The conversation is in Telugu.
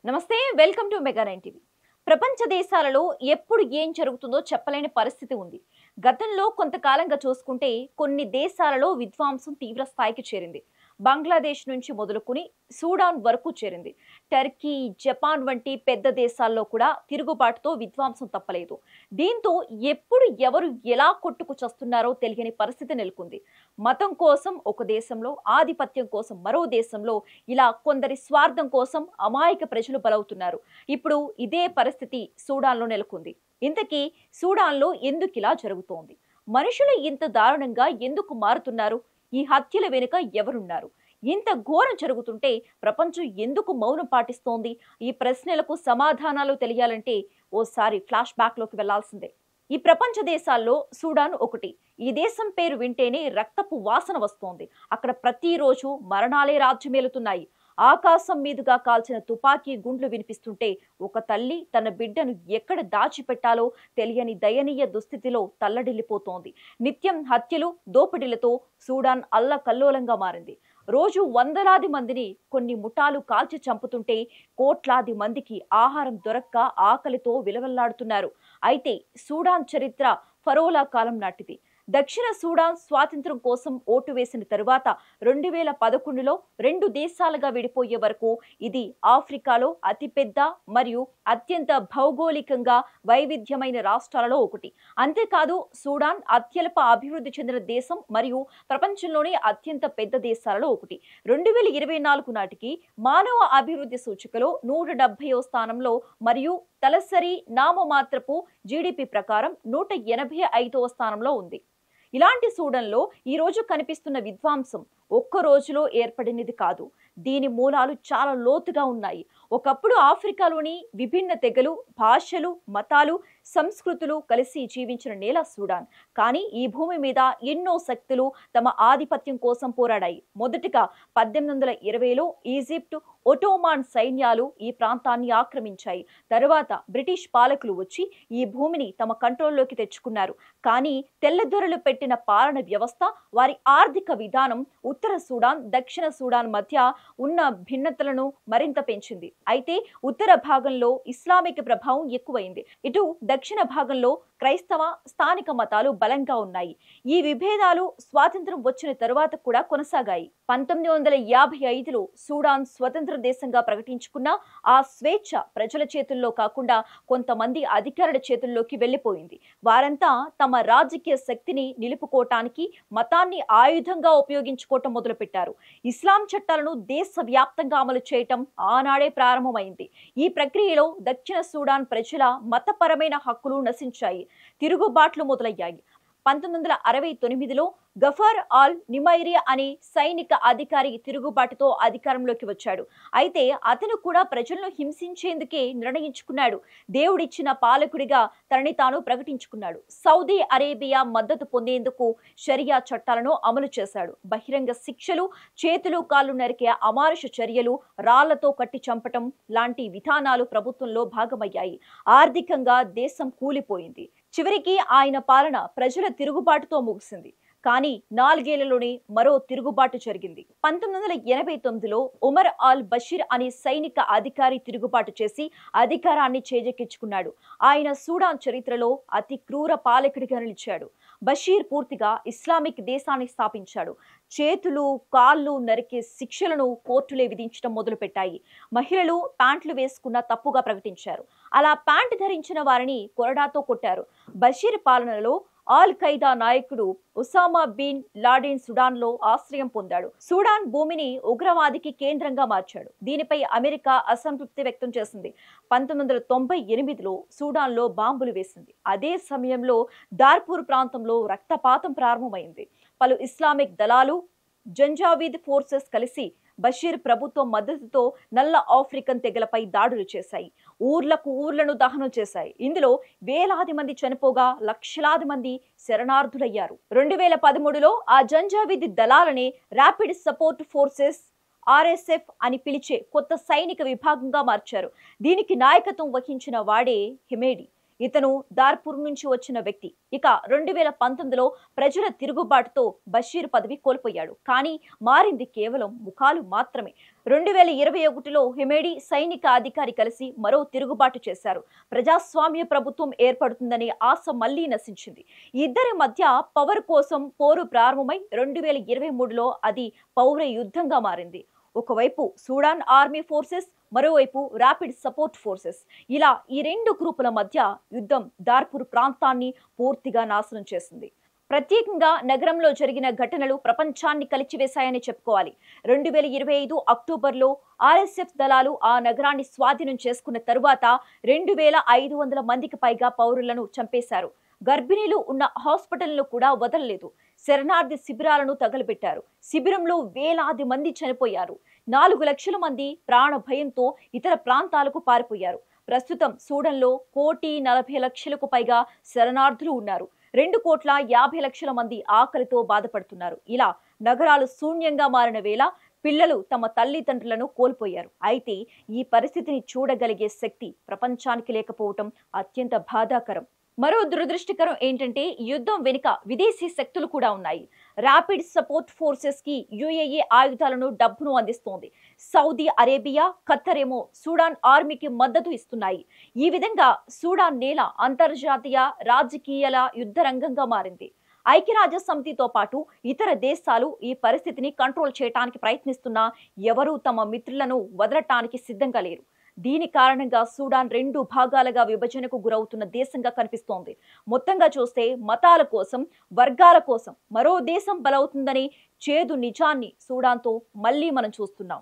నమస్తే, వెల్కమ్ టు మెగా 9 టీవీ. ప్రపంచ దేశాలలో ఎప్పుడు ఏం జరుగుతుందో చెప్పలేని పరిస్థితి ఉంది. గతంలో కొంతకాలంగా చూసుకుంటే కొన్ని దేశాలలో విధ్వంసం తీవ్ర స్థాయికి చేరింది. బంగ్లాదేశ్ నుంచి మొదలుకొని సూడాన్ వరకు చేరింది. టర్కీ, జపాన్ వంటి పెద్ద దేశాల్లో కూడా తిరుగుబాటుతో విధ్వంసం తప్పలేదు. దీంతో ఎప్పుడు ఎవరు ఎలా కొట్టుకు చస్తున్నారో తెలియని పరిస్థితి నెలకొంది. మతం కోసం ఒక దేశంలో, ఆధిపత్యం కోసం మరో దేశంలో, ఇలా కొందరి స్వార్థం కోసం అమాయక ప్రజలు బలవుతున్నారు. ఇప్పుడు ఇదే పరిస్థితి సూడాన్లో నెలకొంది. ఇంతకీ సూడాన్లో ఎందుకు ఇలా జరుగుతోంది? మనుషులు ఇంత దారుణంగా ఎందుకు మారుతున్నారు? ఈ హత్యల వెనుక ఎవరున్నారు? ఇంత ఘోరం జరుగుతుంటే ప్రపంచం ఎందుకు మౌనం పాటిస్తోంది? ఈ ప్రశ్నలకు సమాధానాలు తెలియాలంటే ఓసారి ఫ్లాష్ బ్యాక్ లోకి వెళ్లాల్సిందే. ఈ ప్రపంచ దేశాల్లో సూడాన్ ఒకటి. ఈ దేశం పేరు వింటేనే రక్తపు వాసన వస్తోంది. అక్కడ ప్రతిరోజు మరణాలే రాజ్యమేలుతున్నాయి. ఆకాశం మీదుగా కాల్చిన తుపాకీ గుండ్లు వినిపిస్తుంటే ఒక తల్లి తన బిడ్డను ఎక్కడ దాచిపెట్టాలో తెలియని దయనీయ దుస్థితిలో తల్లడిల్లిపోతోంది. నిత్యం హత్యలు, దోపిడీలతో సూడాన్ అల్లకల్లోలంగా మారింది. రోజు వందలాది మందిని కొన్ని ముఠాలు కాల్చి చంపుతుంటే కోట్లాది మందికి ఆహారం దొరక్క ఆకలితో విలవెల్లాడుతున్నారు. అయితే సూడాన్ చరిత్ర ఫరోలా కాలం నాటిది. దక్షిణ సూడాన్ స్వాతంత్ర్యం కోసం ఓటు వేసిన తరువాత 2011లో 2 దేశాలుగా విడిపోయే వరకు ఇది ఆఫ్రికాలో అతిపెద్ద మరియు అత్యంత భౌగోళికంగా వైవిధ్యమైన రాష్ట్రాలలో ఒకటి. అంతేకాదు సూడాన్ అత్యల్ప అభివృద్ధి చెందిన దేశం మరియు ప్రపంచంలోనే అత్యంత పెద్ద దేశాలలో ఒకటి. 2024 నాటికి మానవ అభివృద్ధి సూచికలో 170వ స్థానంలో మరియు తలసరి నామమాత్రపు జీడిపి ప్రకారం 185వ స్థానంలో ఉంది. ఇలాంటి సూడాన్లో ఈ రోజు కనిపిస్తున్న విధ్వంసం ఒక్క రోజులో ఏర్పడినది కాదు. దీని మూలాలు చాలా లోతుగా ఉన్నాయి. ఒకప్పుడు ఆఫ్రికాలోని విభిన్న తెగలు, భాషలు, మతాలు, సంస్కృతులు కలిసి జీవించిన నేల సూడాన్. కానీ ఈ భూమి మీద ఎన్నో శక్తులు తమ ఆధిపత్యం కోసం పోరాడాయి. మొదటిగా 1820లో ఈజిప్ట్, ఒటోమాన్ సైన్యాలు ఈ ప్రాంతాన్ని ఆక్రమించాయి. తరువాత బ్రిటిష్ పాలకులు వచ్చి ఈ భూమిని తమ కంట్రోల్లోకి తెచ్చుకున్నారు. కానీ తెల్లదొరలు పెట్టిన పాలన వ్యవస్థ, వారి ఆర్థిక విధానం ఉత్తర సూడాన్, దక్షిణ సూడాన్ మధ్య ఉన్న భిన్నతలను మరింత పెంచింది. అయితే ఉత్తర భాగంలో ఇస్లామిక్ ప్రభావం ఎక్కువైంది. ఇటు దక్షిణ భాగంలో క్రైస్తవ, స్థానిక మతాలు బలంగా ఉన్నాయి. ఈ విభేదాలు స్వాతంత్రం వచ్చిన తరువాత కూడా కొనసాగాయి. 1955లో సూడాన్ స్వతంత్ర దేశంగా ప్రకటించుకున్న ఆ స్వేచ్ఛ ప్రజల చేతుల్లో కాకుండా కొంతమంది అధికారుల చేతుల్లోకి వెళ్లిపోయింది. వారంతా తమ రాజకీయ శక్తిని నిలుపుకోవటానికి మతాన్ని ఆయుధంగా ఉపయోగించుకోవటం మొదలుపెట్టారు. ఇస్లాం చట్టాలను దేశవ్యాప్తంగా అమలు చేయటం ఆనాడే ప్రారంభమైంది. ఈ ప్రక్రియలో దక్షిణ సూడాన్ ప్రజల మతపరమైన హక్కులు నశించాయి. తిరుగుబాట్లు మొదలయ్యాయి. 1969లో గఫర్ ఆల్ నిమైరీ అనే సైనిక అధికారి తిరుగుబాటుతో అధికారంలోకి వచ్చాడు. అయితే అతను కూడా ప్రజలను హింసించేందుకే నిర్ణయించుకున్నాడు. దేవుడిచ్చిన పాలకుడిగా తనని తాను ప్రకటించుకున్నాడు. సౌదీ అరేబియా మద్దతు పొందేందుకు షరియా చట్టాలను అమలు చేశాడు. బహిరంగ శిక్షలు, చేతులు కాళ్ళు నరికే అమానుష చర్యలు, రాళ్లతో కట్టి చంపటం లాంటి విధానాలు ప్రభుత్వంలో భాగమయ్యాయి. ఆర్థికంగా దేశం కూలిపోయింది. చివరికి ఆయన పాలన ప్రజల తిరుగుబాటుతో ముగిసింది. కానీ 4 ఏళ్లలోనే మరో తిరుగుబాటు జరిగింది. 1989లో ఉమర్ అల్ బషీర్ అనే సైనిక అధికారి తిరుగుబాటు చేసి అధికారాన్ని చేజెక్కించుకున్నాడు. ఆయన సూడాన్ చరిత్రలో అతి క్రూర పాలకుడిగా నిలిచాడు. బషీర్ పూర్తిగా ఇస్లామిక్ దేశాన్ని స్థాపించాడు. చేతులు, కాళ్ళు నరికే శిక్షలను కోర్టులే విధించడం మొదలుపెట్టాయి. మహిళలు ప్యాంట్లు వేసుకున్న తప్పుగా ప్రకటించారు. అలా ప్యాంట్ ధరించిన వారిని కొరడాతో కొట్టారు. బషీర్ పాలనలో ఆల్ ఖైదా నాయకుడు ఉసామా బిన్ లాడెన్ సుడాన్ లో ఆశ్రయం పొందాడు. సూడాన్ భూమిని ఉగ్రవాదికి కేంద్రంగా మార్చాడు. దీనిపై అమెరికా అసంతృప్తి వ్యక్తం చేసింది. 1998లో సూడాన్ లో బాంబులు వేసింది. అదే సమయంలో దార్పూర్ ప్రాంతంలో రక్తపాతం ప్రారంభమైంది. పలు ఇస్లామిక్ దళాలు, జంజావీద్ ఫోర్సెస్ కలిసి బషీర్ ప్రభుత్వం మద్దతుతో నల్ల ఆఫ్రికన్ తెగలపై దాడులు చేశాయి. ఊర్లను దహనం చేశాయి. ఇందులో వేలాది మంది చనిపోగా లక్షలాది మంది శరణార్థులయ్యారు. 2013లో ఆ జంజావీద్ దళాలనే ర్యాపిడ్ సపోర్ట్ ఫోర్సెస్ RSF అని పిలిచే కొత్త సైనిక విభాగంగా మార్చారు. దీనికి నాయకత్వం వహించిన వాడే హిమేడి. ఇతను దార్పూర్ నుంచి వచ్చిన వ్యక్తి. ఇక 2019లో ప్రజల తిరుగుబాటుతో బషీర్ పదవి కోల్పోయాడు. కానీ మారింది కేవలం ముఖాలు మాత్రమే. 2021లో హెమేడి సైనిక అధికారి కలిసి మరో తిరుగుబాటు చేశారు. ప్రజాస్వామ్య ప్రభుత్వం ఏర్పడుతుందనే ఆశ మళ్లీ నశించింది. ఇద్దరి మధ్య పవర్ కోసం పోరు ప్రారంభమై 2023లో అది పౌర యుద్ధంగా మారింది. ఒకవైపు సూడాన్ ఆర్మీ ఫోర్సెస్, మరోవైపు ర్యాపిడ్ సపోర్ట్ ఫోర్సెస్. ఇలా ఈ రెండు గ్రూపుల మధ్య యుద్ధం దార్పూర్ ప్రాంతాన్ని పూర్తిగా నాశనం చేసింది. ప్రత్యేకంగా నగరంలో జరిగిన ఘటనలు ప్రపంచాన్ని కలిచివేశాయని చెప్పుకోవాలి. 2025 అక్టోబర్లో ఆర్ఎస్ఎఫ్ దళాలు ఆ నగరాన్ని స్వాధీనం చేసుకున్న తరువాత 2500 మందికి పైగా పౌరులను చంపేశారు. గర్భిణీలు ఉన్న హాస్పిటల్ను కూడా వదలలేదు. శరణార్థి శిబిరాలను తగలబెట్టారు. శిబిరంలో వేలాది మంది చనిపోయారు. 4 లక్షల మంది ప్రాణ భయంతో ఇతర ప్రాంతాలకు పారిపోయారు. ప్రస్తుతం సూడన్లో 1,40,00,000కు పైగా శరణార్థులు ఉన్నారు. 2,50,00,000 మంది ఆకలితో బాధపడుతున్నారు. ఇలా నగరాలు శూన్యంగా మారిన వేళ పిల్లలు తమ తల్లిదండ్రులను కోల్పోయారు. అయితే ఈ పరిస్థితిని చూడగలిగే శక్తి ప్రపంచానికి లేకపోవటం అత్యంత బాధాకరం. మరో దురదృష్టకరం ఏంటంటే యుద్ధం వెనుక విదేశీ శక్తులు కూడా ఉన్నాయి. ర్యాపిడ్ సపోర్ట్ ఫోర్సెస్ కి యుఏఈ ఆయుధాలను, డబ్బును అందిస్తోంది. సౌదీ అరేబియా, ఖత్తర్ ఏమో సూడాన్ ఆర్మీకి మద్దతు ఇస్తున్నాయి. ఈ విధంగా సూడాన్ నేల అంతర్జాతీయ రాజకీయాల యుద్ధ రంగంగా మారింది. ఐక్యరాజ్య సమితితో పాటు ఇతర దేశాలు ఈ పరిస్థితిని కంట్రోల్ చేయడానికి ప్రయత్నిస్తున్నా ఎవరూ తమ మిత్రులను వదలటానికి సిద్ధంగా లేరు. దీని కారణంగా సూడాన్ 2 భాగాలుగా విభజనకు గురవుతున్న దేశంగా కనిపిస్తోంది. మొత్తంగా చూస్తే మతాల కోసం, వర్గాల కోసం మరో దేశం బలవుతుందని చేదు నిజాన్ని సూడాన్తో మళ్ళీ మనం చూస్తున్నాం.